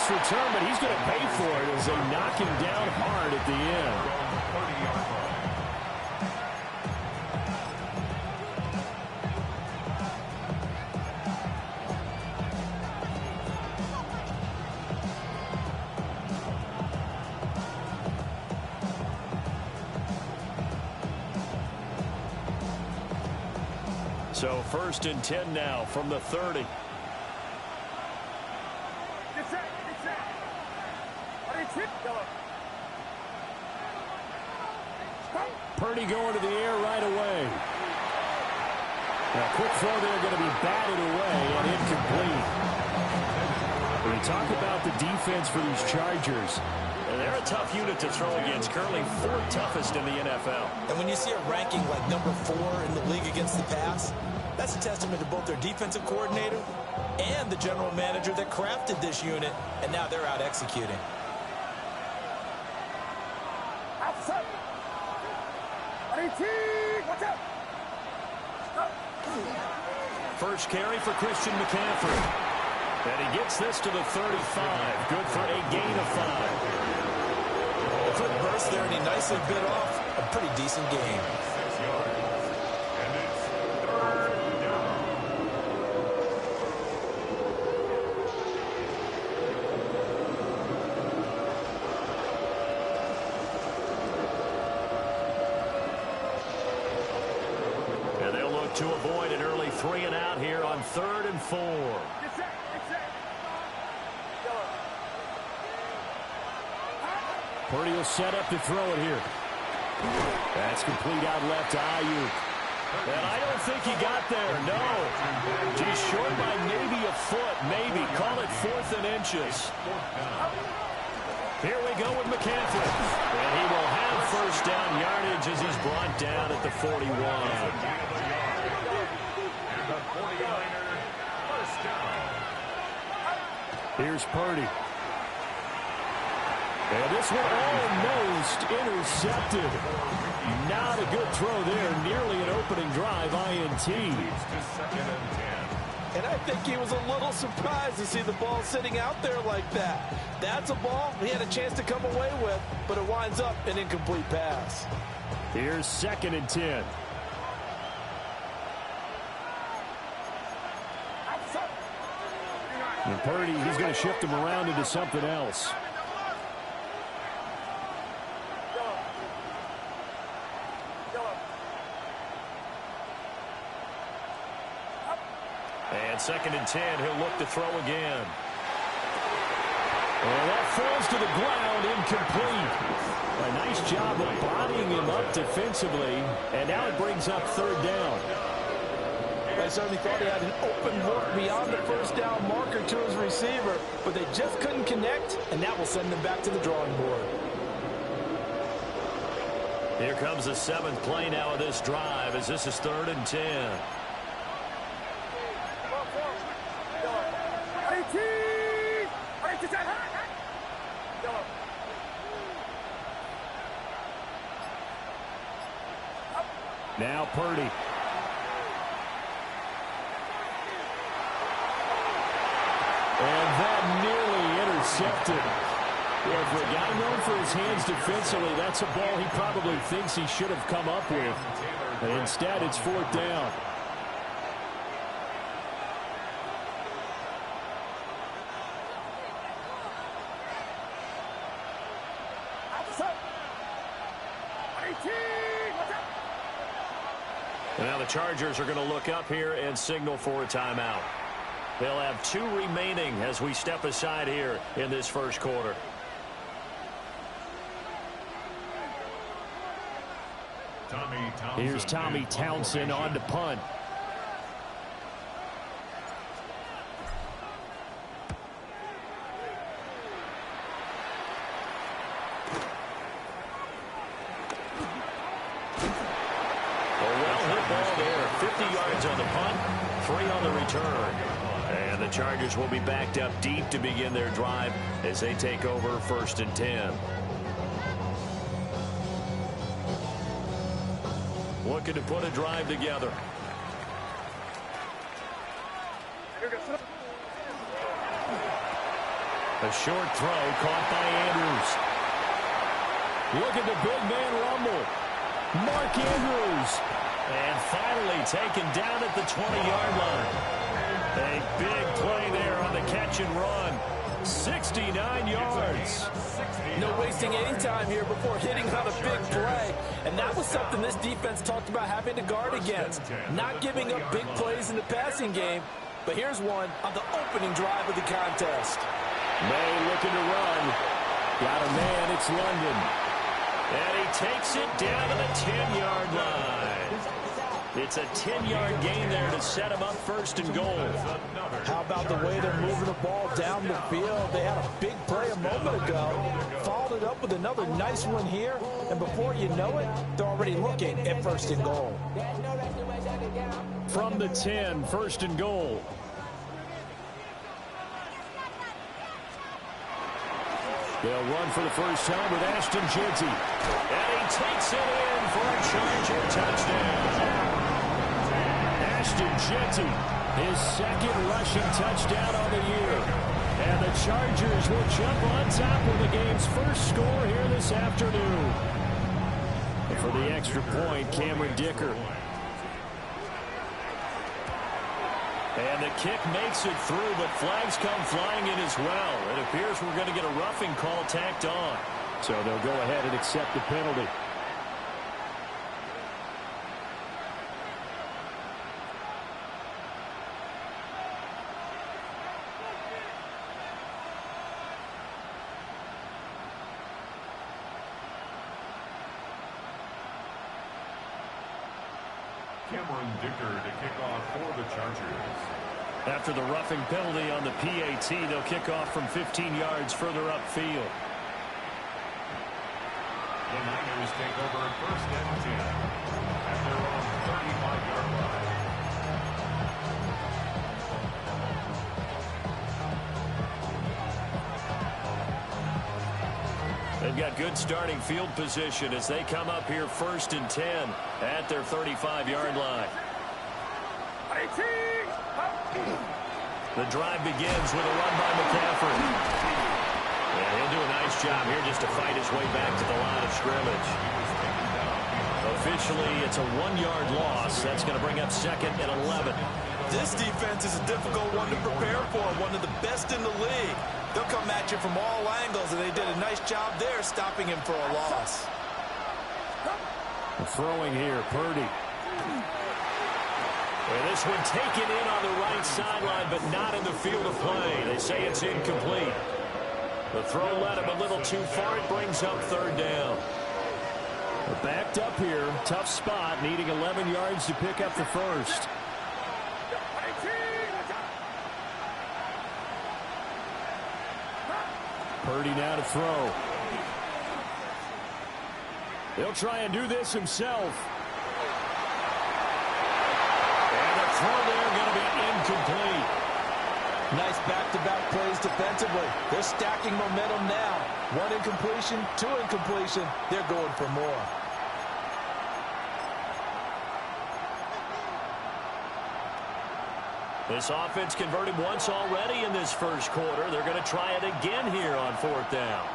nice return, but he's going to pay for it as they knock him down hard at the end. So 1st and 10 now from the 30. Purdy going to the air right away. A quick throw there going to be batted away and incomplete. When we talk about the defense for these Chargers, they're a tough unit to throw against, currently 4th toughest in the NFL. And when you see a ranking like number 4 in the league against the pass, that's a testament to both their defensive coordinator and the general manager that crafted this unit, and now they're out executing. First carry for Christian McCaffrey. And he gets this to the 35. Good for a gain of 5. A quick burst there, and he nicely bit off a pretty decent gain. To avoid an early 3 and out here on 3rd and 4. Purdy will set up to throw it here. That's complete out left to Ayuk. And I don't think he got there, no. He's short by maybe a foot, maybe. Call it 4th and inches. Here we go with McCaffrey. And he will have 1st down yardage as he's brought down at the 41. Here's Purdy. And this one almost intercepted. Not a good throw there. Nearly an opening drive INT. And I think he was a little surprised to see the ball sitting out there like that. That's a ball he had a chance to come away with, but it winds up an incomplete pass. Here's 2nd and 10. And Purdy, he's going to shift him around into something else. And 2nd and 10, he'll look to throw again. And that falls to the ground, incomplete. A nice job of bodying him up defensively, and now it brings up 3rd down. I certainly thought he had an open look beyond the 1st down marker to his receiver, but they just couldn't connect, and that will send them back to the drawing board. Here comes the 7th play now of this drive as this is 3rd and 10. Now Purdy. And that nearly intercepted. Yeah, for a guy known for his hands defensively, that's a ball he probably thinks he should have come up with. And instead, it's 4th down. Now the Chargers are going to look up here and signal for a timeout. They'll have 2 remaining as we step aside here in this 1st quarter. Here's Tommy Townsend on to punt. Well-hit ball there. 50 yards on the punt, 3 on the return. And the Chargers will be backed up deep to begin their drive as they take over 1st and 10. Looking to put a drive together. A short throw caught by Andrews. Look at the big man rumble. Mark Andrews. And finally taken down at the 20-yard line. A big play there on the catch and run. 69 yards. No wasting any time here before hitting on a big play. And that was something this defense talked about having to guard against. Not giving up big plays in the passing game. But here's one on the opening drive of the contest. May looking to run. Got a man, it's London. And he takes it down to the 10-yard line. It's a 10-yard gain there to set him up first and goal. How about the way they're moving the ball down the field? They had a big play a moment ago. Followed it up with another nice one here. And before you know it, they're already looking at first and goal. From the 10, first and goal. They'll run for the first time with Ashton Jeanty. And he takes it in for a Charger touchdown. Ashton Jeanty, his second rushing touchdown on the year. And the Chargers will jump on top of the game's first score here this afternoon. And for the extra point, Cameron Dicker. And the kick makes it through, but flags come flying in as well. It appears we're going to get a roughing call tacked on. So they'll go ahead and accept the penalty. Cameron Dicker to kick off for the Chargers. After the roughing penalty on the PAT, they'll kick off from 15 yards further upfield. The Niners take over first and 10 at their own 35-yard line. They've got good starting field position as they come up here first and 10 at their 35-yard line. The drive begins with a run by McCaffrey. And he'll do a nice job here just to fight his way back to the line of scrimmage. Officially, it's a 1-yard loss. That's going to bring up second and 11. This defense is a difficult one to prepare for, one of the best in the league. They'll come at you from all angles, and they did a nice job there stopping him for a loss. Throwing here, Purdy. And this one taken in on the right sideline, but not in the field of play. They say it's incomplete. The throw led him a little too far. It brings up third down. They're backed up here. Tough spot, needing 11 yards to pick up the first. Purdy now to throw. He'll try and do this himself. And the throw there going to be incomplete. Nice back-to-back plays defensively. They're stacking momentum now. One incompletion, two incompletion. They're going for more. This offense converted once already in this first quarter. They're going to try it again here on fourth down.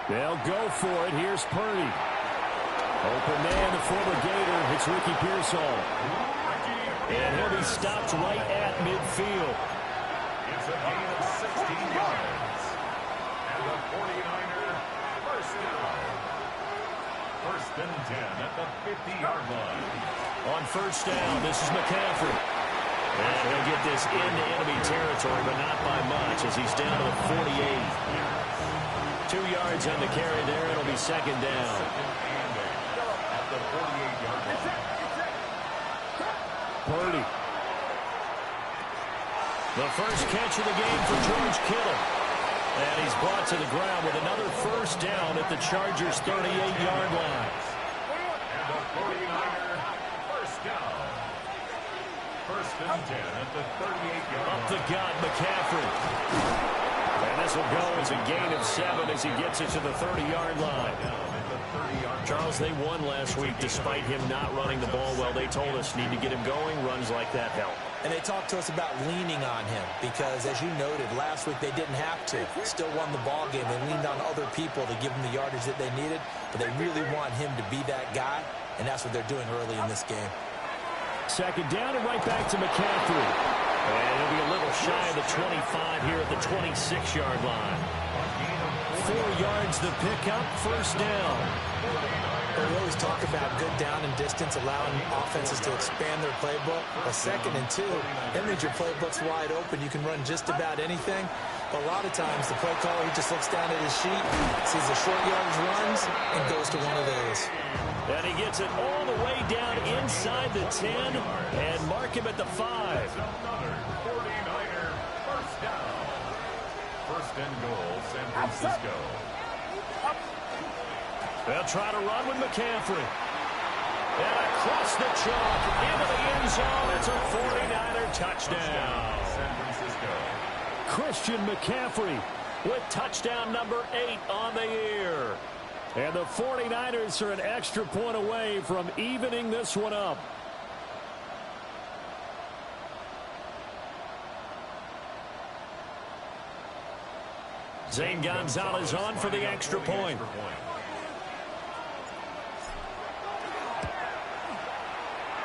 They'll go for it. Here's Purdy. Open man, the former Gator. It's Ricky Pearsall. And he'll be stopped right at midfield. It's a gain of 16 yards. And the 49er first down. First and 10 at the 50-yard line. On first down, this is McCaffrey. And he'll get this into enemy territory, but not by much as he's down to the 48. 2 yards on the carry there. It'll be second down. At the 48-yard line. Purdy. The first catch of the game for George Kittle. And he's brought to the ground with another first down at the Chargers' 38-yard line. And the 49er first down. First and 10 at the 38-yard line. Up the gut, McCaffrey. And this will go as a gain of 7 as he gets it to the 30-yard line. Charles, they won last week despite him not running the ball well. They told us need to get him going. Runs like that help. And they talked to us about leaning on him because, as you noted, last week they didn't have to. Still won the ball game. They leaned on other people to give them the yardage that they needed, but they really want him to be that guy, and that's what they're doing early in this game. Second down and right back to McCaffrey. And he'll be a little shy of the 25 here at the 26-yard line. 4 yards the pickup, first down. We always talk about good down and distance, allowing offenses to expand their playbook. A 2nd and 2, that means your playbook's wide open. You can run just about anything. But a lot of times, the play caller, he just looks down at his sheet, sees the short yardage runs, and goes to one of those. And he gets it all the way down inside the 10 and mark him at the 5. Another 49er first down. First and goal, San Francisco. They'll try to run with McCaffrey. And across the chalk into the end zone. It's a 49er touchdown. San Francisco. Christian McCaffrey with touchdown number 8 on the year. And the 49ers are an extra point away from evening this one up. Zane Gonzalez on for the extra point.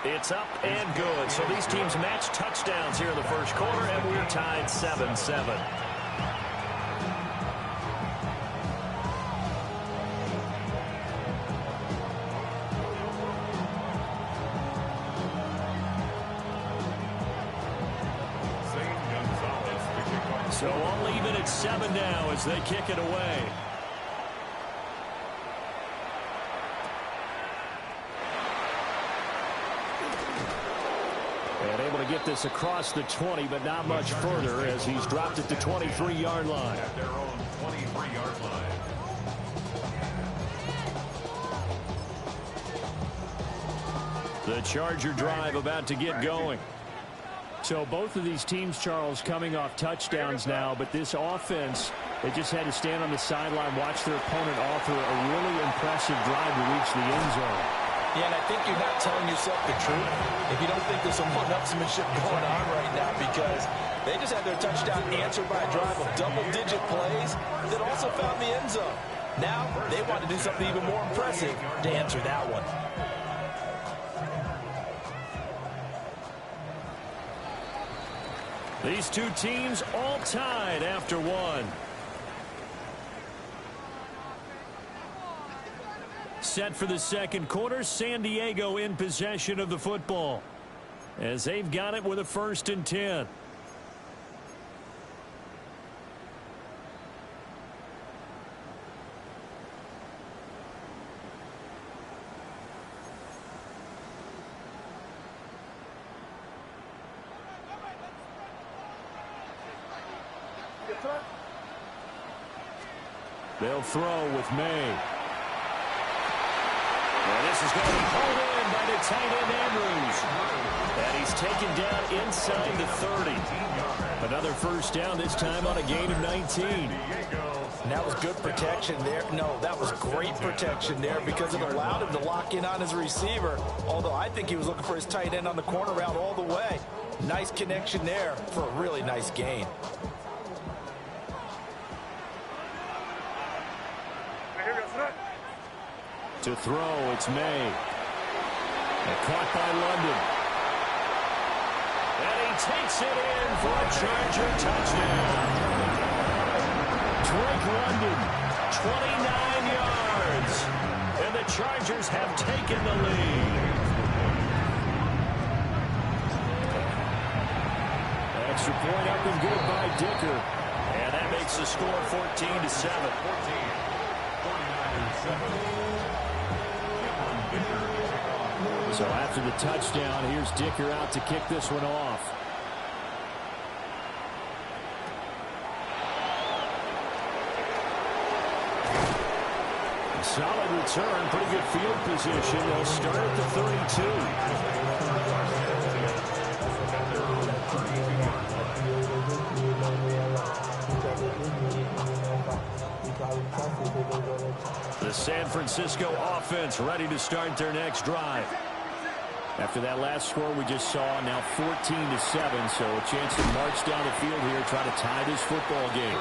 It's up and good. So these teams match touchdowns here in the first quarter, and we're tied 7-7. So only even at 7 now as they kick it away. And able to get this across the 20, but not much further as he's dropped it to 23-yard line. At their own 23-yard line. The Charger drive about to get going. So both of these teams, Charles, coming off touchdowns now, but this offense, they just had to stand on the sideline, watch their opponent offer a really impressive drive to reach the end zone. Yeah, and I think you're not telling yourself the truth if you don't think there's some one-upsmanship going on right now, because they just had their touchdown answered by a drive of double-digit plays that also found the end zone. Now they want to do something even more impressive to answer that one. These two teams all tied after one. Set for the second quarter, San Diego in possession of the football as they've got it with a 1st and 10. They'll throw with May. And this is going to be pulled in by the tight end Andrews. And he's taken down inside the 30. Another first down, this time on a gain of 19. And that was good protection there. No, that was great protection there because it allowed him to lock in on his receiver. Although I think he was looking for his tight end on the corner route all the way. Nice connection there for a really nice gain. To throw, it's May. And caught by London. And he takes it in for a Charger touchdown. Drake London, 29 yards. And the Chargers have taken the lead. Extra point up and good by Dicker. And that makes the score 14-7. 49-7. So after the touchdown, here's Dicker out to kick this one off. A solid return, pretty good field position. They'll start at the 32. The San Francisco offense ready to start their next drive. After that last score we just saw, now 14-7, so a chance to march down the field here, try to tie this football game.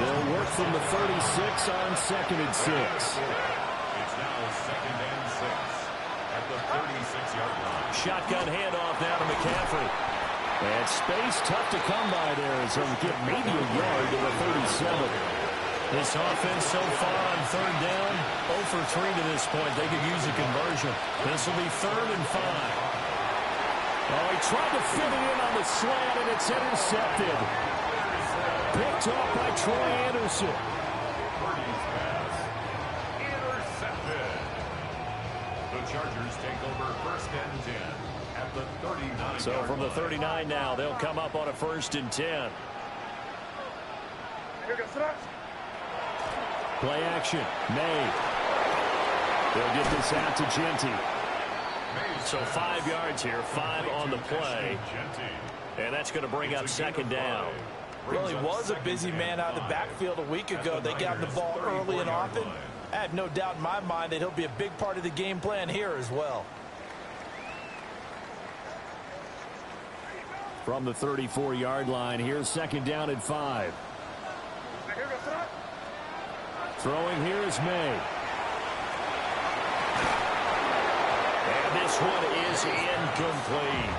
They'll work from the 36 on 2nd and 6. It's now 2nd and 6 at the 36-yard line. Shotgun handoff now to McCaffrey. And space tough to come by there as he'll get maybe a yard to the 37. This offense so far on 3rd down, 0 for 3 to this point. They could use a conversion. This will be 3rd and 5. Oh, he tried to fit it in on the slant, and it's intercepted. Picked off by Troy Anderson. Purdy's pass intercepted. The Chargers take over 1st and 10 at the 39. So from the 39 now, they'll come up on a 1st and 10. Play action. May. They'll get this out to Genty. So 5 yards here, 5 on the play. And that's going to bring up 2nd down. Well, he was a busy man out of the backfield a week ago. They got him the ball early and often. I have no doubt in my mind that he'll be a big part of the game plan here as well. From the 34-yard line, here's 2nd down and 5. Throwing here is May. And this one is incomplete.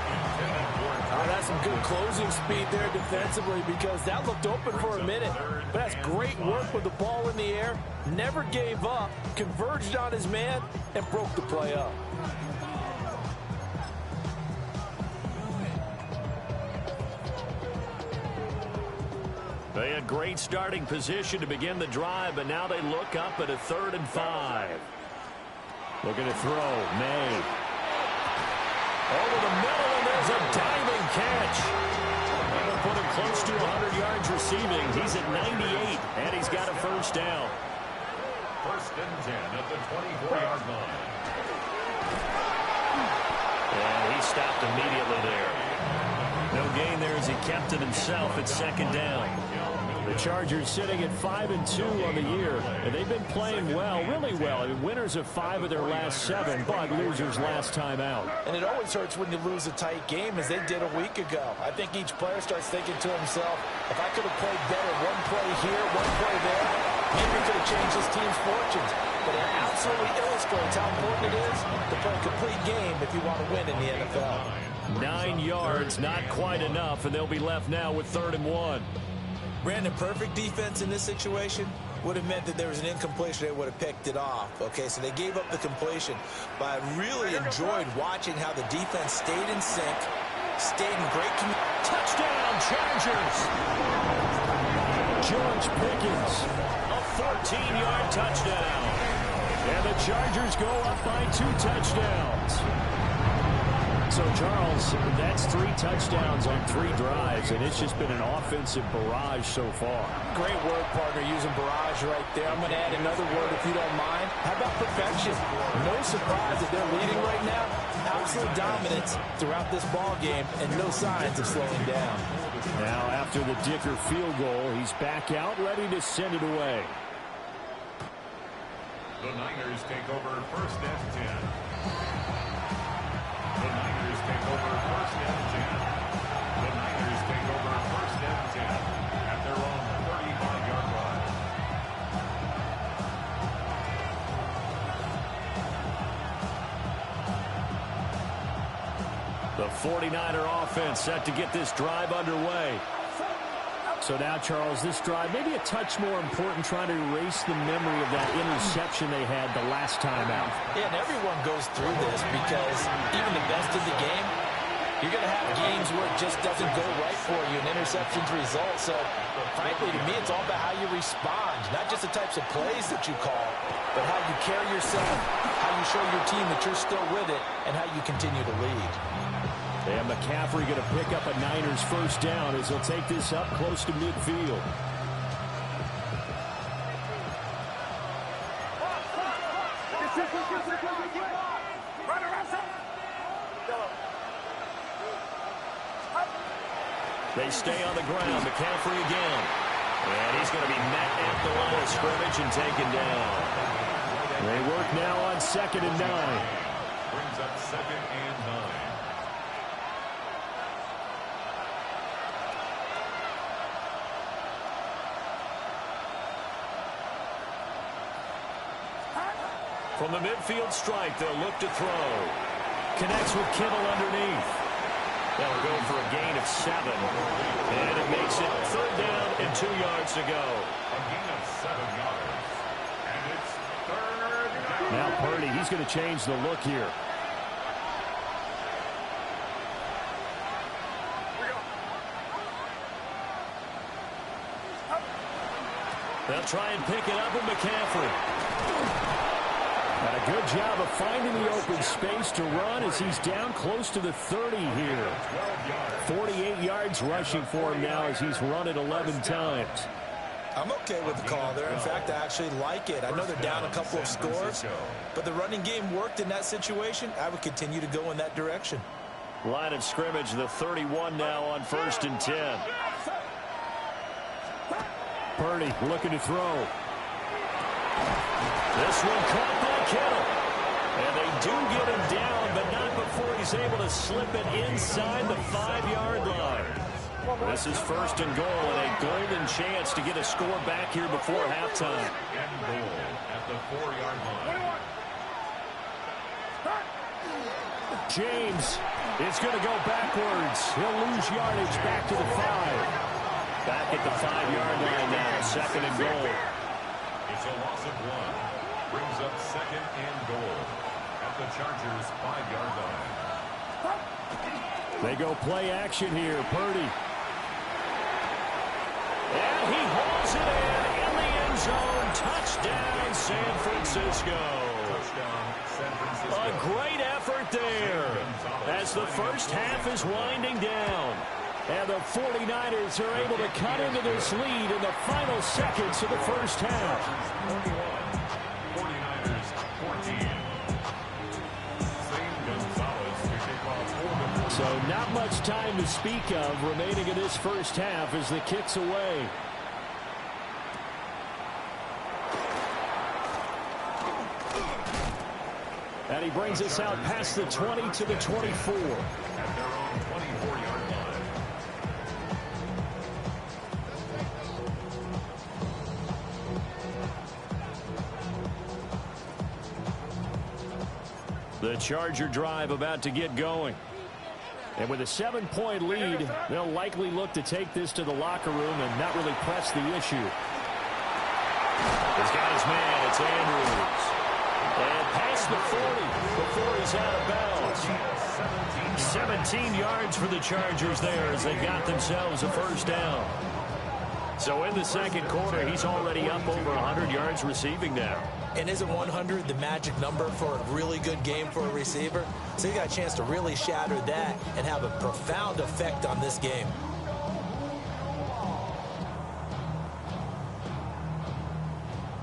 Oh, that's some good closing speed there defensively because that looked open for a minute. But that's great work with the ball in the air. Never gave up, converged on his man, and broke the play up. They had great starting position to begin the drive, but now they look up at a 3rd and 5. Looking to throw. May. Over the middle, and there's a diving catch. That'll put him close to 100 yards receiving. He's at 98, and he's got a 1st down. 1st and 10 at the 24-yard line. And he stopped immediately there. No gain there as he kept it himself at 2nd down. The Chargers sitting at 5-2 on the year, and they've been playing well, really well. I mean, winners of 5 of their last 7, but losers last time out. And it always hurts when you lose a tight game, as they did a week ago. I think each player starts thinking to himself, if I could have played better one play here, one play there, maybe it could have changed this team's fortunes. But it absolutely illustrates how important it is to play a complete game if you want to win in the NFL. 9 yards, not quite enough, and they'll be left now with 3rd and 1. Brandon, perfect defense in this situation would have meant that there was an incompletion. They would have picked it off. Okay, so they gave up the completion. But I really enjoyed watching how the defense stayed in sync, stayed in great Touchdown, Chargers! George Pickens. A 14-yard touchdown. And the Chargers go up by 2 touchdowns. So, Charles, that's 3 touchdowns on 3 drives, and it's just been an offensive barrage so far. Great word, partner, using barrage right there. I'm going to add another word if you don't mind. How about perfection? No surprise that they're leading right now. Absolute dominance throughout this ball game, and no signs of slowing down. Now, after the Dicker field goal, he's back out, ready to send it away. The Niners take over 1st and 10. The Niners take over 1st and 10. The Niners take over 1st and 10 at their own 35-yard line. The 49er offense set to get this drive underway. So now, Charles, this drive maybe a touch more important, trying to erase the memory of that interception they had the last time out. Yeah, and everyone goes through this because even the best of the game, you're going to have games where it just doesn't go right for you, and interceptions result. So, frankly, to me, it's all about how you respond, not just the types of plays that you call, but how you carry yourself, how you show your team that you're still with it, and how you continue to lead. And McCaffrey going to pick up a Niners 1st down as he'll take this up close to midfield. They stay on the ground. McCaffrey again. And he's going to be met at the line of scrimmage and taken down. They work now on 2nd and 9. Brings up 2nd and 9. From the midfield stripe, they'll look to throw. Connects with Kittle underneath. They'll go for a gain of 7. And it makes it 3rd down and 2 yards to go. A gain of 7 yards. And it's 3rd down. Now Purdy, he's going to change the look here. They'll try and pick it up with McCaffrey. And a good job of finding the open space to run as he's down close to the 30 here. 48 yards rushing for him now as he's run it 11 times. I'm okay with the call there. In fact, I actually like it. I know they're down a couple of scores, but the running game worked in that situation. I would continue to go in that direction. Line of scrimmage, the 31 now on 1st and 10. Purdy looking to throw. This one caught by Kittle. And they do get him down, but not before he's able to slip it inside the 5-yard line. This is 1st and goal and a golden chance to get a score back here before halftime. And goal at the 4-yard line. James is going to go backwards. He'll lose yardage back to the 5. Back at the 5-yard line now, 2nd and goal. It's a loss of 1. Brings up 2nd and goal at the Chargers' 5-yard line. They go play action here. Purdy. And he hauls it in the end zone. Touchdown, San Francisco. Touchdown, San Francisco. A great effort there as the first half is winding down. And the 49ers are able to cut into this lead in the final seconds of the first half. 49ers 14. So not much time to speak of remaining in this first half as the kick's away. And he brings us out past the 20 to the 24. At their own 24-yard line. The Charger drive about to get going. And with a 7-point lead, they'll likely look to take this to the locker room and not really press the issue. He's got his man. It's Andrews. And past the 40 before he's out of bounds. 17 yards for the Chargers there as they got themselves a first down. So in the second quarter, he's already up over 100 yards receiving now. And isn't 100 the magic number for a really good game for a receiver? So you got a chance to really shatter that and have a profound effect on this game.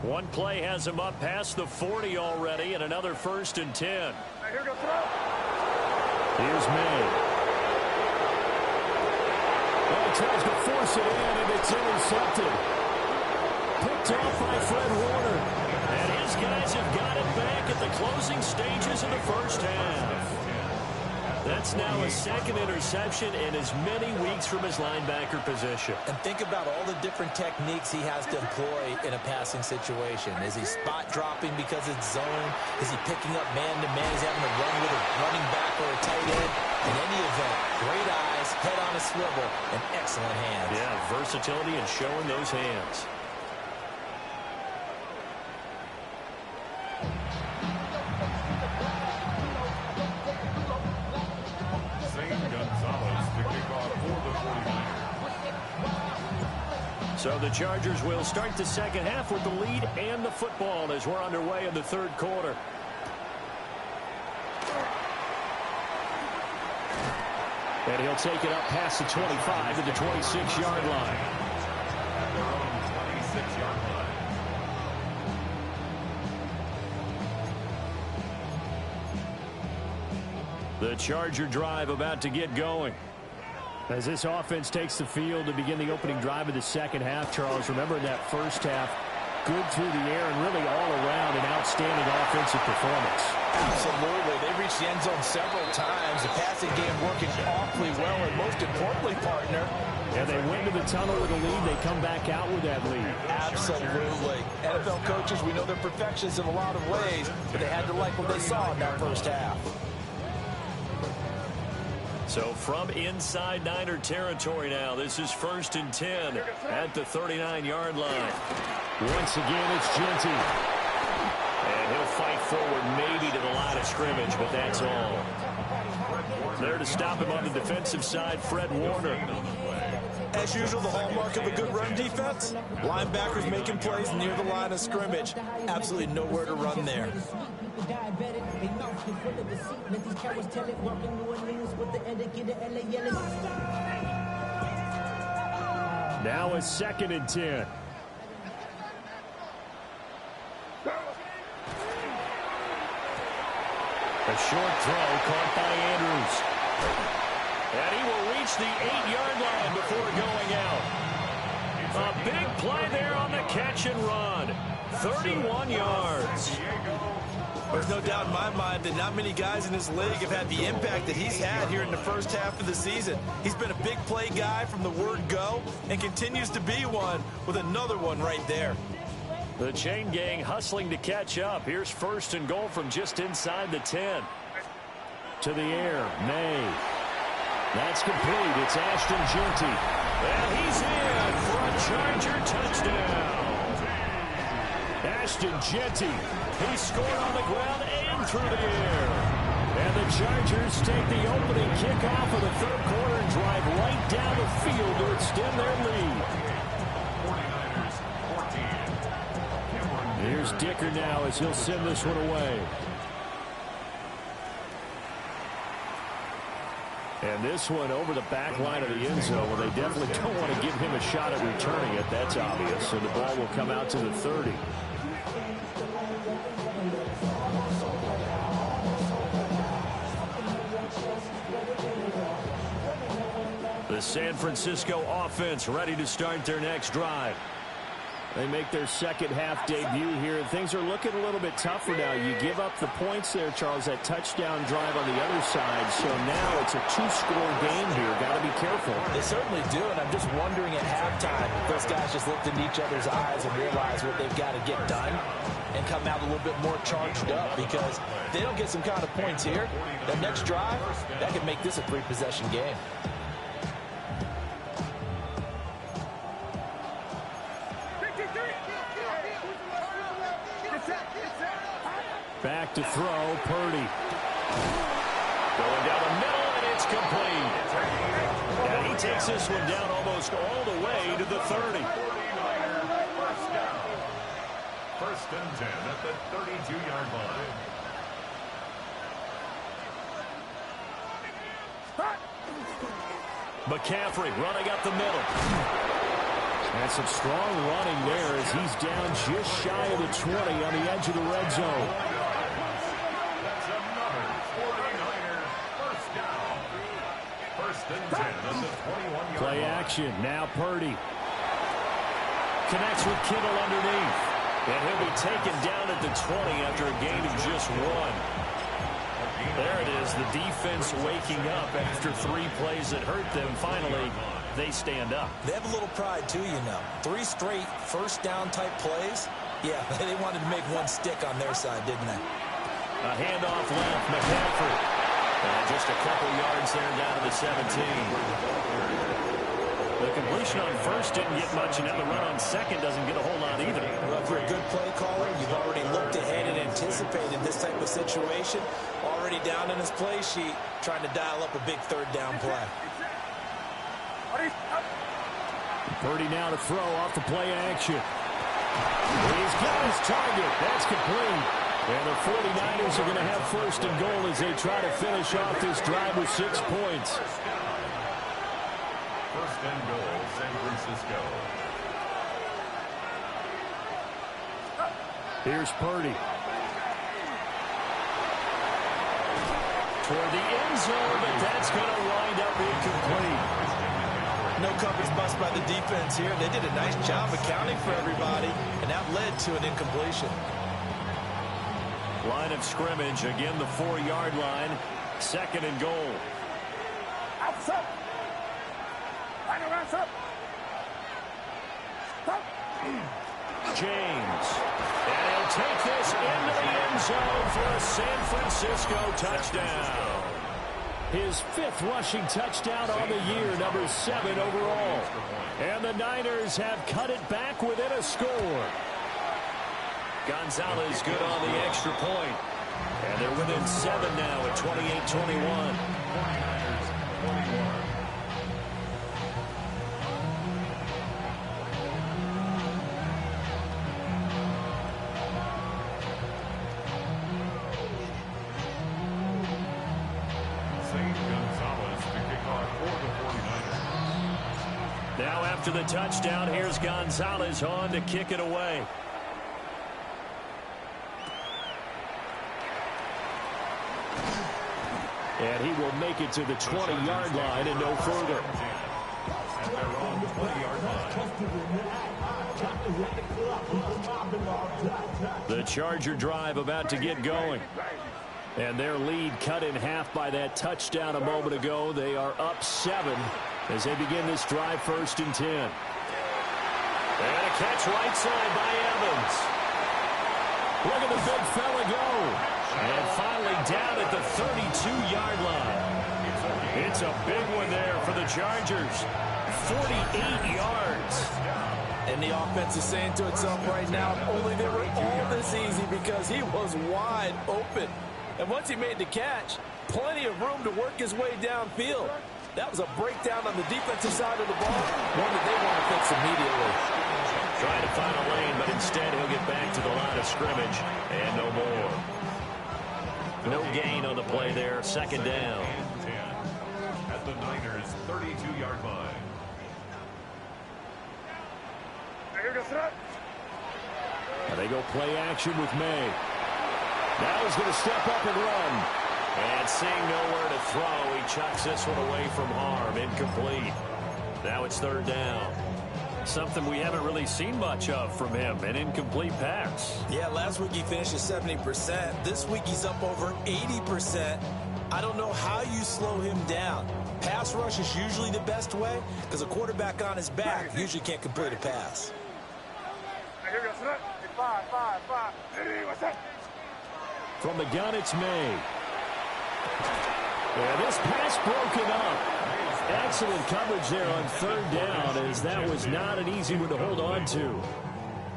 One play has him up past the 40 already, and another 1st and 10. Here's May. Well, he tries to force it in, and it's intercepted. Picked off by Fred Warner. And his guys have got it back at the closing stages of the first half. That's now a 2nd interception in as many weeks from his linebacker position. And think about all the different techniques he has to employ in a passing situation. Is he spot dropping because it's zone? Is he picking up man-to-man? Is he having to run with a running back or a tight end? In any event, great eyes, head on a swivel, and excellent hands. Yeah, versatility and showing those hands. So the Chargers will start the second half with the lead and the football as we're underway in the third quarter. And he'll take it up past the 25 to the 26-yard line. At their own 26-yard line. The Charger drive about to get going. As this offense takes the field to begin the opening drive of the second half, Charles, remember that first half, good through the air and really all around an outstanding offensive performance. Absolutely. They reached the end zone several times. The passing game working awfully well, and most importantly, partner, and they went to the tunnel with a lead. They come back out with that lead. Absolutely. NFL coaches, we know they're perfectionists in a lot of ways, but they had to like what they saw in that first half. So from inside Niner territory now, this is 1st and 10 at the 39-yard line. Once again, it's Genty. And he'll fight forward maybe to the line of scrimmage, but that's all. There to stop him on the defensive side, Fred Warner. As usual, the hallmark of a good run defense, linebackers making plays near the line of scrimmage. Absolutely nowhere to run there. Now a 2nd and 10. A short throw caught by Andrews. And he will reach the 8-yard line before going out. A big play there on the catch and run. 31 yards. There's no doubt in my mind that not many guys in this league have had the impact that he's had here in the first half of the season. He's been a big play guy from the word go and continues to be one with another one right there. The chain gang hustling to catch up. Here's 1st and goal from just inside the 10. To the air, May. That's complete. It's Ashton Genty. And he's in for a Charger touchdown. Ashton Genty. He scored on the ground and through the air. And the Chargers take the opening kickoff of the 3rd quarter and drive right down the field to extend their lead. Here's Dicker now as he'll send this one away. And this one over the back line of the end zone. Well, they definitely don't want to give him a shot at returning it. That's obvious. So the ball will come out to the 30. The San Francisco offense ready to start their next drive. They make their second half debut here, and things are looking a little bit tougher now. You give up the points there, Charles, that touchdown drive on the other side. So now it's a 2-score game here. Got to be careful. They certainly do, and I'm just wondering at halftime if those guys just looked into each other's eyes and realize what they've got to get done and come out a little bit more charged up, because if they don't get some kind of points here, that next drive, that could make this a 3-possession game. Back to throw, Purdy. Going down the middle, and it's complete. And he takes this one down almost all the way to the 30. 1st and 10 at the 32-yard line. McCaffrey running up the middle. And some strong running there as he's down just shy of the 20 on the edge of the red zone. That's another 49er first down. 1st and 10 at the 21-yard line. Play action. Now Purdy. Connects with Kittle underneath. And he'll be taken down at the 20 after a gain of just 1. There it is, the defense waking up after 3 plays that hurt them. Finally, they stand up. They have a little pride, too, you know. 3 straight first-down type plays. Yeah, they wanted to make one stick on their side, didn't they? A handoff left, McCaffrey. And just a couple yards there down to the 17. The completion on first didn't get much, and now the run on second doesn't get a whole lot either. Well, if you're a good play caller, you've already looked ahead and anticipated this type of situation. Already down in his play sheet, trying to dial up a big 3rd down play. Purdy now to throw off the play action. He's got his target. That's complete. And the 49ers are going to have 1st and goal as they try to finish off this drive with 6 points. 1st and goal, San Francisco. Here's Purdy. Toward the end zone, but that's going to wind up incomplete. No coverage bust by the defense here. They did a nice job accounting for everybody, and that led to an incompletion. Line of scrimmage, again the 4-yard line. 2nd and goal. James. And he'll take this into the end zone for a San Francisco touchdown. His 5th rushing touchdown on the year, number 7 overall. And the Niners have cut it back within a score. Gonzalez good on the extra point. And they're within 7 now at 28-21. 21. Now after the touchdown, here's Gonzalez on to kick it away. And he will make it to the 20-yard line and no further. And they're on the 20-yard line. The Charger drive about to get going. And their lead cut in half by that touchdown a moment ago. They are up 7 as they begin this drive, 1st and 10. And a catch right side by Evans. Look at the big fella go. And finally down at the 32-yard line. It's a big one there for the Chargers. 48 yards. And the offense is saying to itself right now, if only they were all this easy, because he was wide open. And once he made the catch, plenty of room to work his way downfield. That was a breakdown on the defensive side of the ball, one that they want to fix immediately. Trying to find a lane, but instead he'll get back to the line of scrimmage, and no more. No gain on the play there, 2nd down. And 10 at the Niners' 32-yard line. And they go play action with May. Now he's going to step up and run. And seeing nowhere to throw, he chucks this one away from harm. Incomplete. Now it's 3rd down. Something we haven't really seen much of from him, an incomplete pass. Yeah, last week he finished at 70%. This week he's up over 80%. I don't know how you slow him down. Pass rush is usually the best way, because a quarterback on his back usually can't complete a pass. From the gun, it's May. And this pass broken up. Excellent coverage there on 3rd down, as that was not an easy one to hold on to.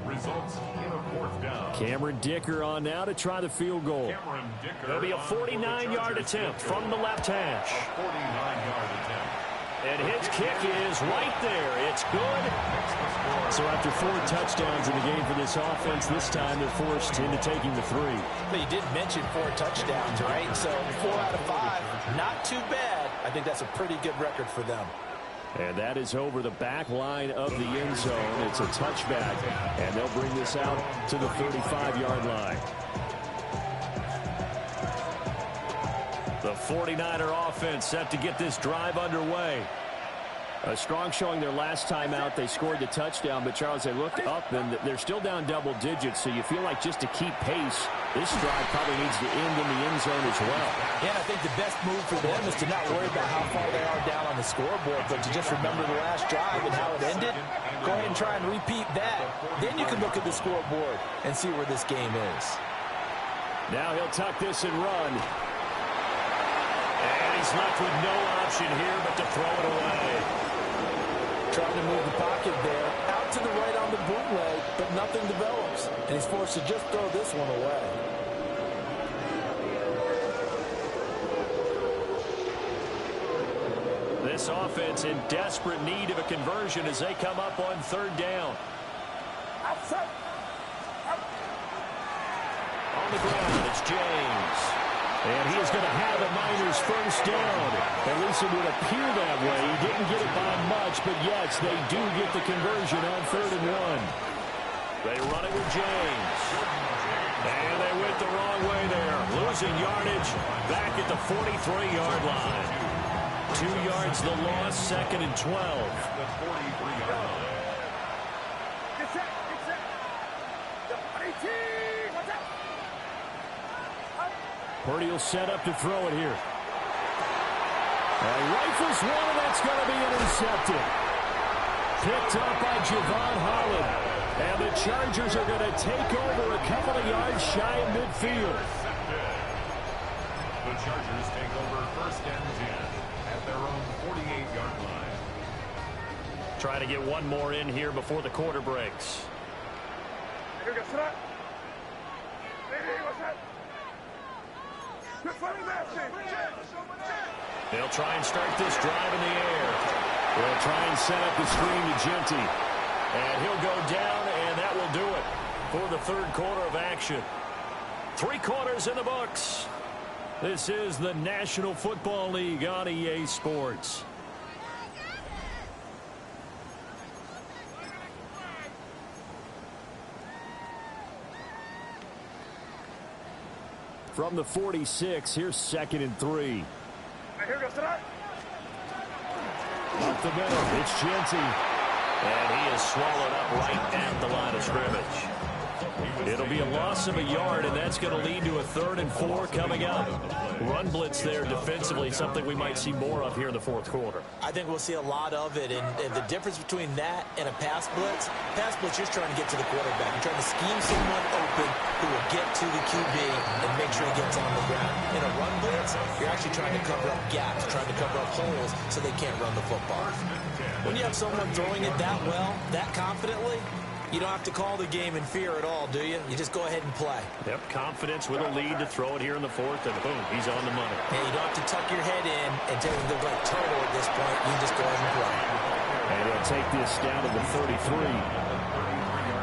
Results in a 4th down. Cameron Dicker on now to try the field goal. Cameron Dicker. It'll be a 49-yard attempt from the left hash. A 49-yard attempt. And his kick is right there. It's good. So after 4 touchdowns in the game for this offense, this time they're forced into taking the 3. But you did mention 4 touchdowns, right? So 4 out of 5, not too bad. I think that's a pretty good record for them. And that is over the back line of the end zone. It's a touchback, and they'll bring this out to the 35-yard line. The 49er offense set to get this drive underway. A strong showing their last time out. They scored the touchdown, but Charles, they looked up, and they're still down double digits, so you feel like just to keep pace, this drive probably needs to end in the end zone as well. Yeah, I think the best move for them is to not worry about how far they are down on the scoreboard, but to just remember the last drive and how it ended. Go ahead and try and repeat that. Then you can look at the scoreboard and see where this game is. Now he'll tuck this and run. And he's left with no option here but to throw it away. Trying to move the pocket there. Out to the right on the bootleg, but nothing develops. And he's forced to just throw this one away. This offense in desperate need of a conversion as they come up on 3rd down. On the ground, it's James. And he is going to have a Niners first down. At least it would appear that way. He didn't get it by much, but yes, they do get the conversion on 3rd and 1. They run it with James. And they went the wrong way there. Losing yardage back at the 43-yard line. 2 yards the loss, 2nd and 12. The 43-yard line. Purdy will set up to throw it here. And rifles one, and that's going to be intercepted. Picked up by Javon Holland. And the Chargers are going to take over a couple of yards shy of midfield. The Chargers take over 1st and 10 at their own 48-yard line. Trying to get one more in here before the quarter breaks. They'll try and start this drive in the air. They'll try and set up the screen to Genty. And he'll go down, and that will do it for the third quarter of action. 3 quarters in the books. This is the National Football League on EA Sports. From the 46, here's 2nd and 3. Up the middle, it's Genty. And he is swallowed up right at the line of scrimmage. It'll be a loss of a yard, and that's going to lead to a 3rd and 4 coming up. Run blitz there defensively, something we might see more of here in the 4th quarter. I think we'll see a lot of it, and the difference between that and a pass blitz, you're just trying to get to the quarterback. You're trying to scheme someone open who will get to the QB and make sure he gets on the ground. In a run blitz, you're actually trying to cover up gaps, trying to cover up holes so they can't run the football. When you have someone throwing it that well, that confidently, you don't have to call the game in fear at all, do you? You just go ahead and play. Yep, confidence with a lead to throw it here in the 4th, and boom, he's on the money. Yeah, you don't have to tuck your head in and tell them they're like turtle at this point. You just go ahead and play. And he'll take this down to the 33.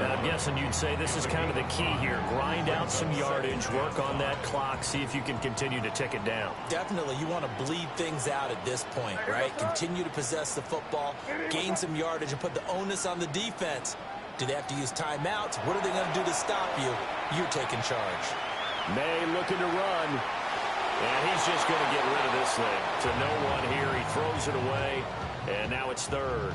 And I'm guessing you'd say this is kind of the key here. Grind out some yardage, work on that clock, see if you can continue to tick it down. Definitely, you want to bleed things out at this point, right? Continue to possess the football, gain some yardage, and put the onus on the defense. Do they have to use timeouts? What are they going to do to stop you? You're taking charge. May looking to run. And he's just going to get rid of this thing. To no one here. He throws it away. And now it's 3rd.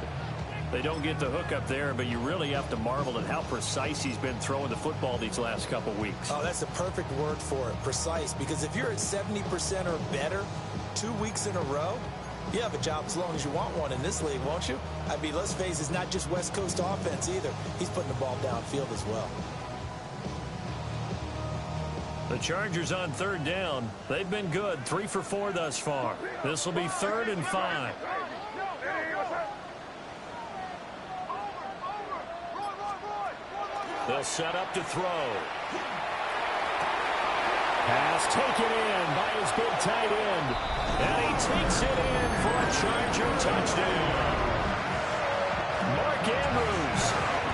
They don't get the hook up there, but you really have to marvel at how precise he's been throwing the football these last couple weeks. Oh, that's the perfect word for it, precise. Because if you're at 70% or better 2 weeks in a row, you have a job as long as you want one in this league, won't you? I mean, let's face it, it's not just West Coast offense either. He's putting the ball downfield as well. The Chargers on 3rd down. They've been good, 3 for 4 thus far. This will be 3rd and 5. They'll set up to throw. Pass taken in by his big tight end. And he takes it in for a Charger touchdown. Mark Andrews.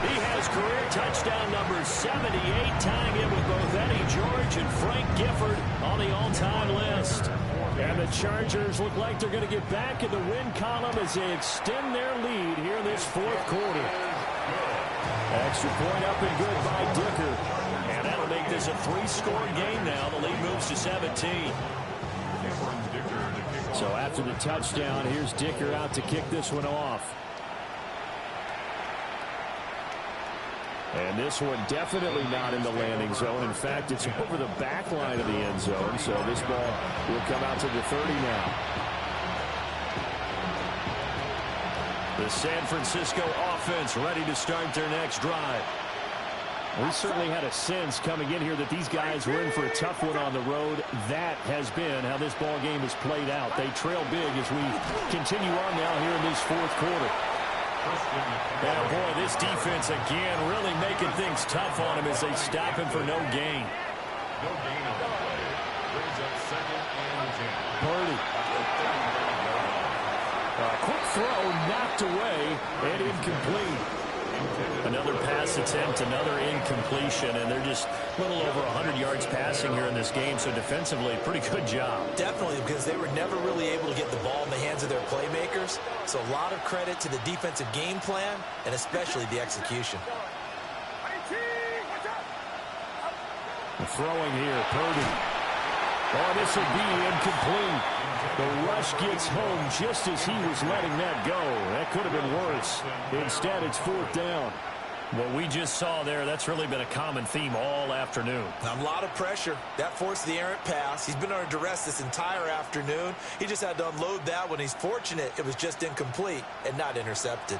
He has career touchdown number 78, tying in with both Eddie George and Frank Gifford on the all-time list. And the Chargers look like they're going to get back in the win column as they extend their lead here in this 4th quarter. Extra point up and good by Dicker. And that'll make this a 3-score game now. The lead moves to 17. So after the touchdown, here's Dicker out to kick this one off. And this one definitely not in the landing zone. In fact, it's over the back line of the end zone. So this ball will come out to the 30 now. The San Francisco offense ready to start their next drive. We certainly had a sense coming in here that these guys were in for a tough one on the road. That has been how this ball game has played out. They trail big as we continue on now here in this 4th quarter. Oh, boy, this defense again really making things tough on him as they stop him for no gain. No gain on the play. Brings up 2nd and 10. Purdy. Quick throw knocked away and incomplete. Another pass attempt, another incompletion, and they're just a little over 100 yards passing here in this game, so defensively, pretty good job. Definitely, because they were never really able to get the ball in the hands of their playmakers, so a lot of credit to the defensive game plan and especially the execution. Throwing here, Purdy. Oh, this will be incomplete. The rush gets home just as he was letting that go. That could have been worse. Instead, it's 4th down. What we just saw there, that's really been a common theme all afternoon. A lot of pressure. That forced the errant pass. He's been under duress this entire afternoon. He just had to unload that one. He's fortunate it was just incomplete and not intercepted.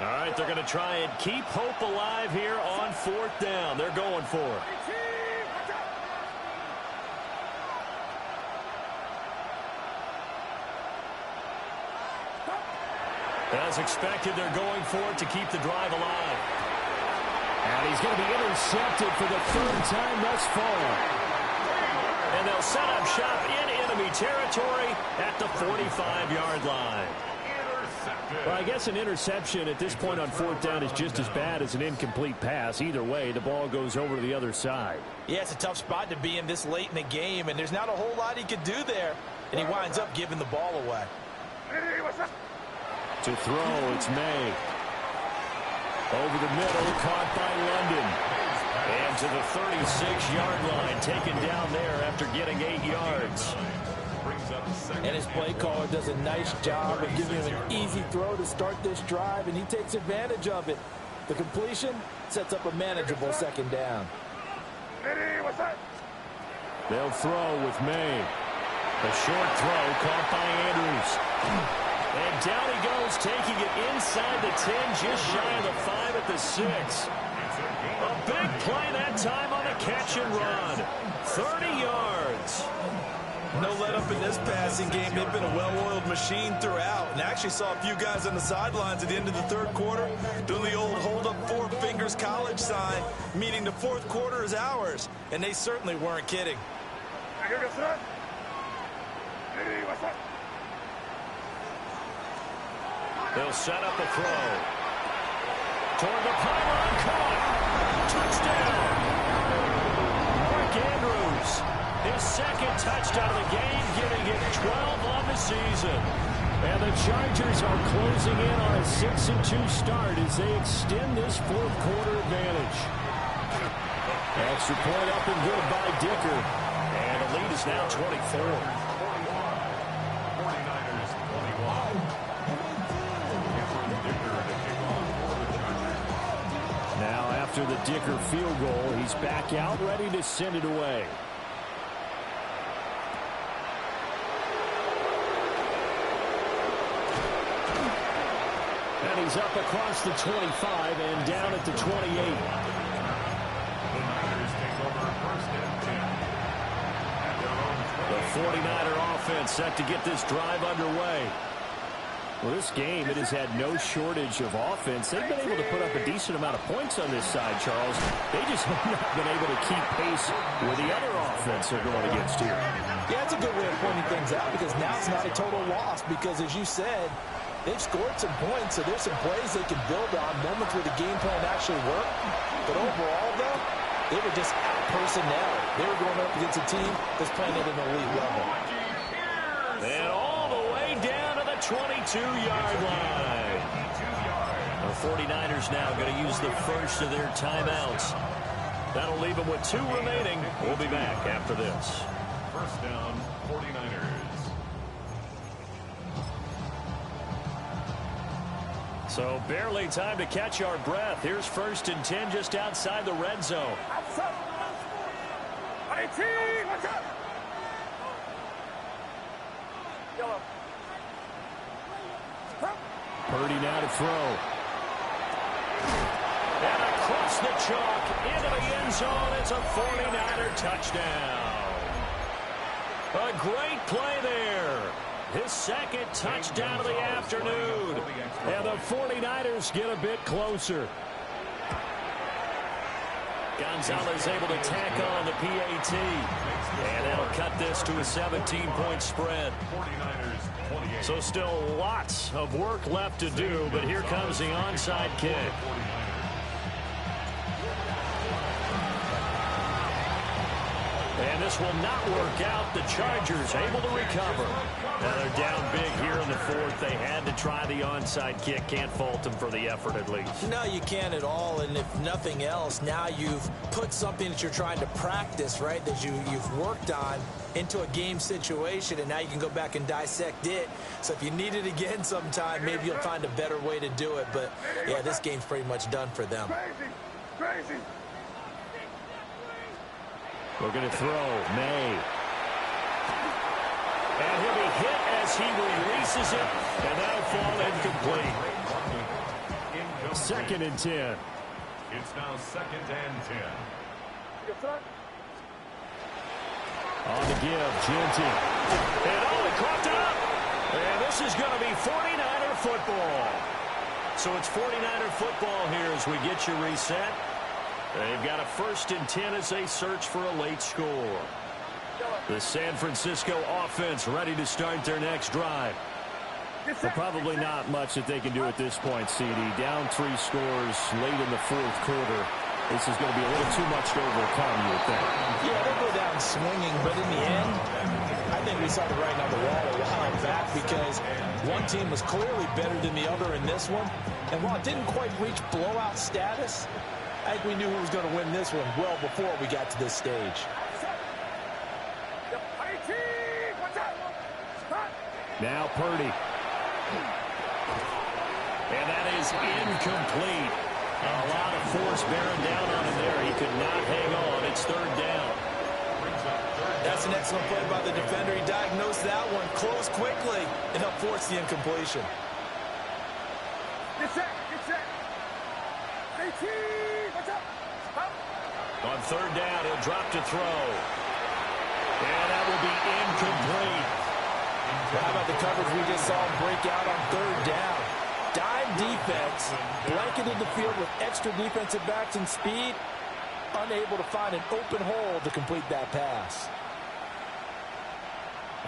All right, they're going to try and keep hope alive here on 4th down. They're going for it. As expected, they're going for it to keep the drive alive. And he's going to be intercepted for the 3rd time thus far. And they'll set up shop in enemy territory at the 45-yard line. Well, I guess an interception at this point on 4th down is just as bad as an incomplete pass. Either way, the ball goes over to the other side. Yeah, it's a tough spot to be in this late in the game, and there's not a whole lot he could do there. And he winds up giving the ball away. To throw, it's May. Over the middle, caught by London. And to the 36-yard line, taken down there after getting 8 yards. And his play caller does a nice job of giving him an easy throw to start this drive, and he takes advantage of it. The completion sets up a manageable 2nd down. They'll throw with May. A short throw caught by Andrews. And down he goes, taking it inside the 10, just shy of the 5 at the 6. A big play that time on the catch and run. 30 yards. No let up in this passing game. They've been a well-oiled machine throughout. And actually saw a few guys on the sidelines at the end of the 3rd quarter doing the old hold up 4 fingers college sign, meaning the 4th quarter is ours. And they certainly weren't kidding. They'll set up a throw. Toward the pylon, caught. Touchdown. Mark Andrews, his 2nd touchdown of the game, giving him 12 on the season. And the Chargers are closing in on a 6-2 start as they extend this 4th quarter advantage. Extra point up and good by Dicker. And the lead is now 24. After the Dicker field goal, he's back out, ready to send it away. And he's up across the 25 and down at the 28. The 49er offense set to get this drive underway. Well, this game, it has had no shortage of offense. They've been able to put up a decent amount of points on this side, Charles. They just have not been able to keep pace with the other offense they're going against here. Yeah, it's a good way of pointing things out because now it's not a total loss because, as you said, they've scored some points, so there's some plays they can build on, moments where the game plan actually worked. But overall, though, they were just out personnel. They were going up against a team that's playing at an elite level. And all the way down to the 22-yard line. The 49ers now going to use the first of their timeouts. That'll leave them with 2 remaining. We'll be back after this. First down, 49ers. So barely time to catch our breath. Here's 1st and 10 just outside the red zone. Purdy now to throw. And across the chalk into the end zone. It's a 49er touchdown. A great play there. His 2nd touchdown of the afternoon. And the 49ers get a bit closer. Gonzalez able to tack on the PAT. And that'll cut this to a 17-point spread. So still lots of work left to do, but here comes the onside kick. And And this will not work out. The Chargers able to recover. Now they're down big here in the fourth. They had to try the onside kick. Can't fault them for the effort at least. No, you can't at all. And if nothing else, now you've put something that you're trying to practice, right, that you've worked on into a game situation, and now you can go back and dissect it. So if you need it again sometime, maybe you'll find a better way to do it. But, yeah, this game's pretty much done for them. Crazy. Looking to throw. May. And he'll be hit as he releases it, and that'll fall incomplete. 2nd and 10. It's now 2nd and 10. On the give, Genty. And he caught up. And this is going to be 49er football. So it's 49er football here as we get you reset. They've got a 1st and 10 as they search for a late score. The San Francisco offense ready to start their next drive. Well, probably not much that they can do at this point, CD. Down 3 scores late in the 4th quarter. This is going to be a little too much to overcome, you would think. Yeah, they'll go down swinging, but in the end, I think we saw the writing on the wall a while back because one team was clearly better than the other in this one. And while it didn't quite reach blowout status, I think we knew who was going to win this one well before we got to this stage. Now Purdy. And that is incomplete. A lot of force bearing down on him there. He could not hang on. It's 3rd down. That's an excellent play by the defender. He diagnosed that one, closed quickly, and helped force the incompletion. Get set. On 3rd down, he'll drop to throw. And that will be incomplete. How about the coverage we just saw him break out on 3rd down? Dime defense, blanketed the field with extra defensive backs and speed, unable to find an open hole to complete that pass.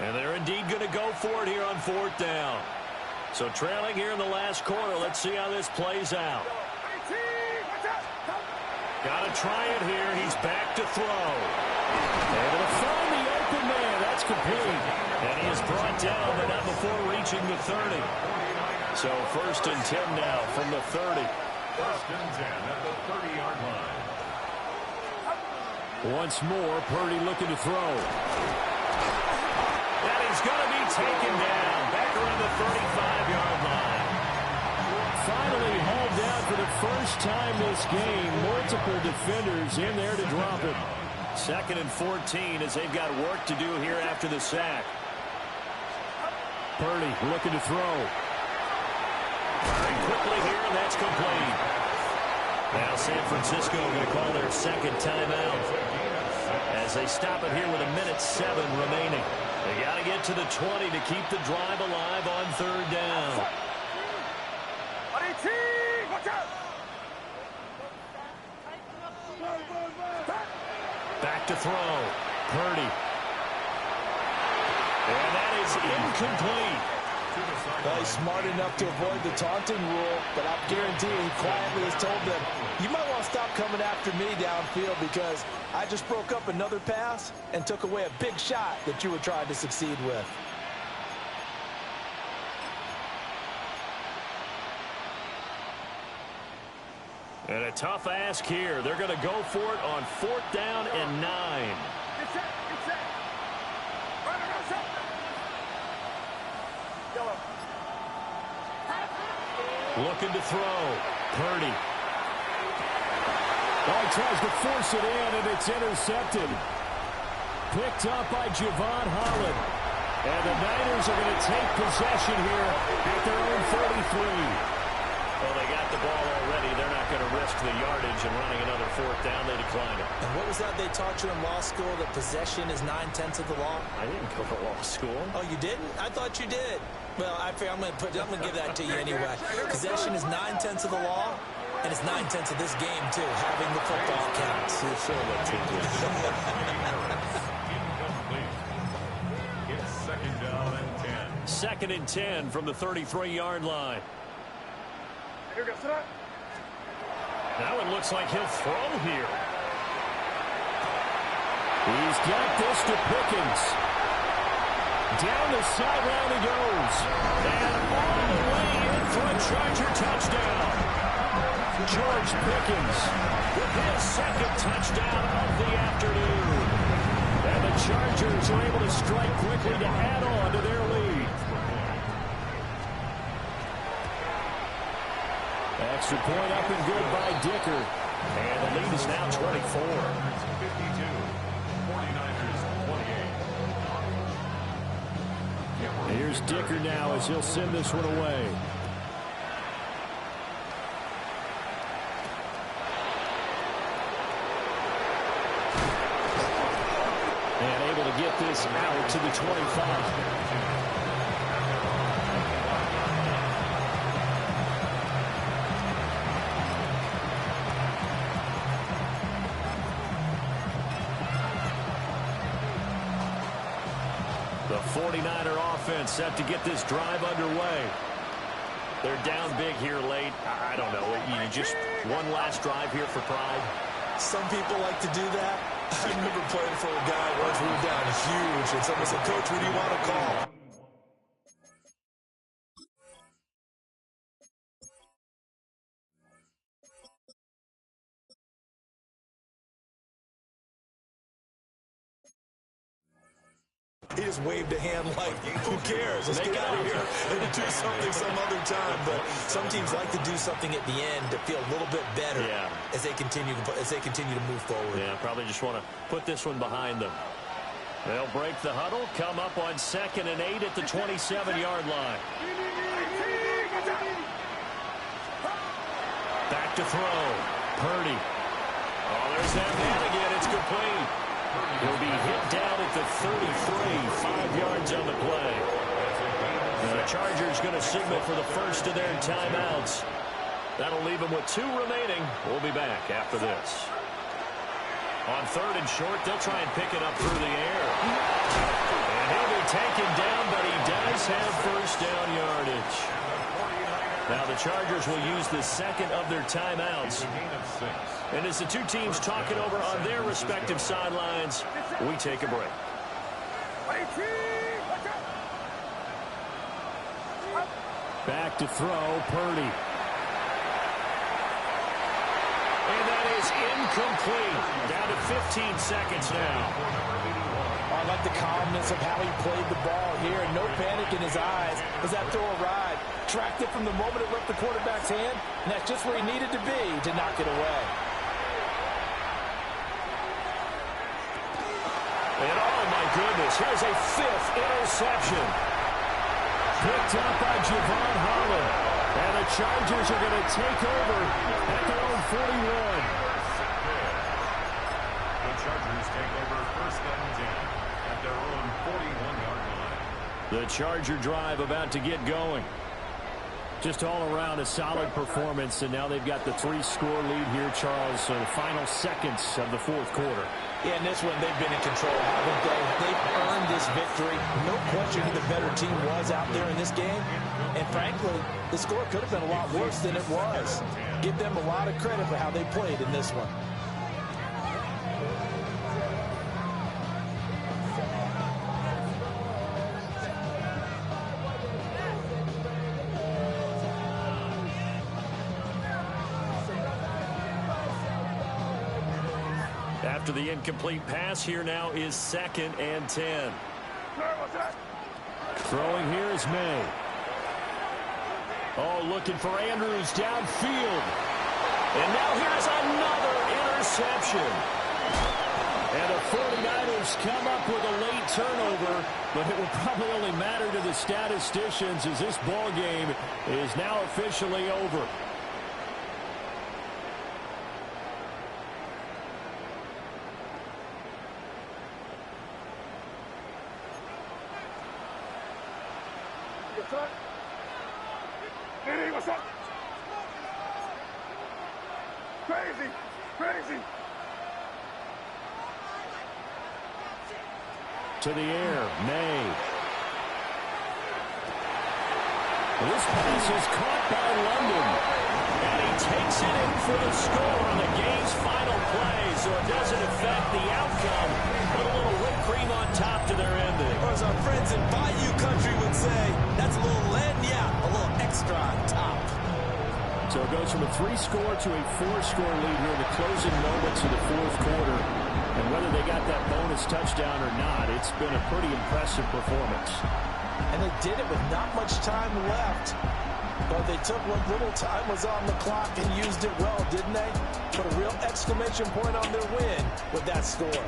And they're indeed going to go for it here on 4th down. So trailing here in the last quarter, let's see how this plays out. Got to try it here. He's back to throw. Able to find the open man. That's complete. And he is brought down, but not before reaching the 30. So 1st and 10 now from the 30. 1st and 10 at the 30-yard line. Once more, Purdy looking to throw. And he's going to be taken down back around the 35-yard line. Finally hauled down for the first time this game. Multiple defenders in there to drop him. 2nd and 14 as they've got work to do here after the sack. Purdy looking to throw. Very quickly here, and that's complete. Now San Francisco going to call their 2nd timeout as they stop it here with 1:07 remaining. They got to get to the 20 to keep the drive alive on 3rd down. Back to throw. Purdy. And that is incomplete. Well, he's smart enough to avoid the taunting rule, but I guarantee you he quietly has told them, you might want to stop coming after me downfield because I just broke up another pass and took away a big shot that you were trying to succeed with. And a tough ask here. They're going to go for it on 4th down and 9. Looking to throw. Purdy. Oh, he tries to force it in, and it's intercepted. Picked up by Javon Holland. And the Niners are going to take possession here at their own 43. Well, they got the ball already. They're not going to risk the yardage and running another 4th down. They declined it. And what was that they taught you in law school, that possession is 9/10 of the law? I didn't go to law school. Oh, you didn't? I thought you did. Well, I'm going to give that to you anyway. Possession is 9/10 of the law, and it's 9/10 of this game, too, having the football counts. Incomplete. It's 2nd down and 10. 2nd and 10 from the 33-yard line. That one looks like he'll throw here. He's got this to Pickens. Down the sideline he goes. And all the way in for a Charger touchdown. George Pickens with his second touchdown of the afternoon. And the Chargers are able to strike quickly to add on to their lead. Extra point up and good by Dicker. And the lead is now 24. 52. 49ers 28. Here's Dicker now as he'll send this one away. And able to get this out to the 25. The 49er offense set to get this drive underway. They're down big here late. I don't know. You just one last drive here for pride. Some people like to do that. I remember playing for a guy once we were down huge, and someone said, "Coach, what do you want to call?" He just waved a hand like, who cares? Let's get out of here and do something some other time. But some teams like to do something at the end to feel a little bit better as they continue to move forward. Yeah, probably just want to put this one behind them. They'll break the huddle, come up on 2nd and 8 at the 27-yard line. Back to throw. Purdy. Oh, there's that man again. It's complete. He'll be hit down at the 33, 5 yards on the play. And the Chargers going to signal for the first of their timeouts. That'll leave them with 2 remaining. We'll be back after this. On 3rd and short, they'll try and pick it up through the air. And he'll be taken down, but he does have first down yardage. Now the Chargers will use the second of their timeouts. And as the two teams talk it over on their respective sidelines, we take a break. Back to throw, Purdy. And that is incomplete. Down to 15 seconds now. I like the calmness of how he played the ball here. No panic in his eyes as that throw arrived. Tracked it from the moment it left the quarterback's hand, and that's just where he needed to be to knock it away. And oh my goodness, here's a 5th interception. Picked up by Javon Holland. And the Chargers are going to take over at their own 41. The Chargers take over 1st and 10 at their own 41-yard line. The Charger drive about to get going. Just all around a solid performance, and now they've got the 3-score lead here, Charles. So the final seconds of the 4th quarter. Yeah, in this one, they've been in control, haven't they? They've earned this victory. No question who the better team was out there in this game. And frankly, the score could have been a lot worse than it was. Give them a lot of credit for how they played in this one. After the incomplete pass, here now is 2nd and 10. Throwing here is May. Oh, looking for Andrews downfield. And now here's another interception. And the 49ers come up with a late turnover, but it will probably only matter to the statisticians as this ball game is now officially over. What's up? Crazy, crazy. To the air, May. This pass is caught by London. And he takes it in for the score on the game's final play, so it doesn't affect the outcome cream on top to their ending. Or as our friends in Bayou Country would say, that's a little lagniappe, a little extra on top. So it goes from a 3-score to a 4-score lead here in the closing moments of the fourth quarter. And whether they got that bonus touchdown or not, it's been a pretty impressive performance. And they did it with not much time left. But they took what little time was on the clock and used it well, didn't they? Put a real exclamation point on their win with that score.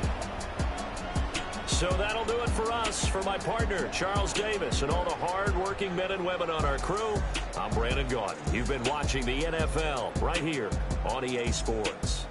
So that'll do it for us. For my partner, Charles Davis, and all the hard-working men and women on our crew, I'm Brandon Gaudin. You've been watching the NFL right here on EA Sports.